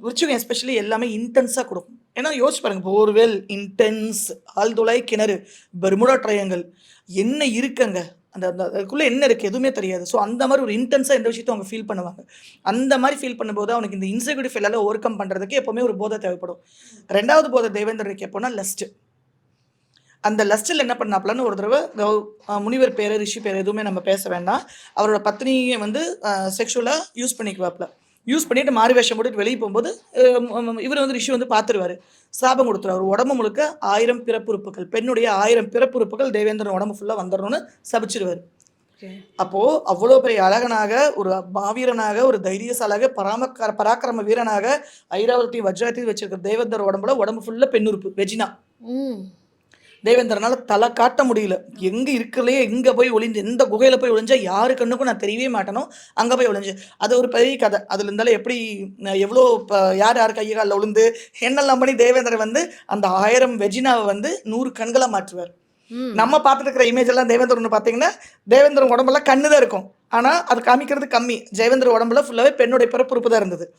விருச்சிகம் எஸ்பெஷலி எல்லாமே இன்டென்ஸா குடுக்கும். ஏன்னா யோசிச்சு பாருங்க. போர்வெல், இன்டென்ஸ், ஆழ்துளை கிணறு, பெர்முடா ட்ரையாங்கிள் என்ன இருக்குங்க? அந்த அந்த அதுக்குள்ள என்ன இருக்கு? எதுவுமே தெரியாது. ஸோ அந்த மாரி ஒரு இன்டென்ஸா எந்த விஷயத்தையும் அவங்க ஃபீல் பண்ணுவாங்க. அந்த மாரி ஃபீல் பண்ணும்போது அவனுக்கு இந்த இன்செக்யூரிட்டி ஃபீல் ஓவர் கம் பண்றதுக்கு எப்பவுமே ஒரு போதை தேவைப்படும். 2வது போதை தேவேந்திரனுக்கு எப்போன்னா லஸ்ட். அந்த லஸ்ட்ல என்ன பண்ணாப்லன்னு ஒரு தடவ முனிவர் பேரு, ரிஷி பேரு எதுவுமே நம்ம பேச வேண்டாம். அவரோட பத்னிய வந்து செக்சுவலா யூஸ் பண்ணிக்குவாப்ல. யூஸ் பண்ணிட்டு மாறு வேஷம் போட்டுட்டு வெளிய போம்போது, இவரு வந்து ரிஷி வந்து பார்த்துருவாரு. சாபம் குடுத்துருவாரு. உடம்பு முழுக்க 1000 பிறப்புறுப்புகள். பெண்ணுடைய 1000 பிறப்புறுப்புகள் தேவேந்திரன் உடம்பு ஃபுல்லா வந்துரணும்னு சபிச்சுருவாரு. ஓகே. அப்போ அவ்வளோ பெரிய அழகனாக, ஒரு மாவீரனாக, ஒரு தைரியசாலியாக, பராக்கிரம வீரனாக, ஐராவதத்தையும், வஜ்ராயத்தையும் வச்சிருக்கிற தேவேந்தர் உடம்பு ஃபுல்லா பெண் உறுப்பு. வெஜினா. ம். தேவேந்திரனால தலை காட்ட முடியல. எங்க இருக்கறதுலயே எங்க போய் ஒளிஞ்சு எந்த குகையில போய் ஒளிஞ்சா யாரு கண்ணுக்கும் நான் தெரியவே மாட்டேனோ, அங்க போய் ஒளிஞ்சேன். அது ஒரு பெரிய கதை. அதுல இருந்தாலும் எப்படி எவ்வளோ யார் யார் கை கால்ல விழுந்து என்னெல்லாம் பண்ணி தேவேந்திரன் வந்து அந்த 1000 வெஜினாவ வந்து 100 கண்களா மாற்றுவார். ம். நம்ம பார்த்துட்டு இருக்கிற இமேஜ் எல்லாம் தேவேந்திரன் பார்த்தீங்கன்னா, தேவேந்திரன் உடம்பெல்லாம் கண்ணு தான் இருக்கும். ஆனா, அது காமிக்கிறது கம்மி. தேவேந்திரன் உடம்புல ஃபுல்லாவே பெண்ணுடைய பிறப்புறுப்பு தான் இருந்தது.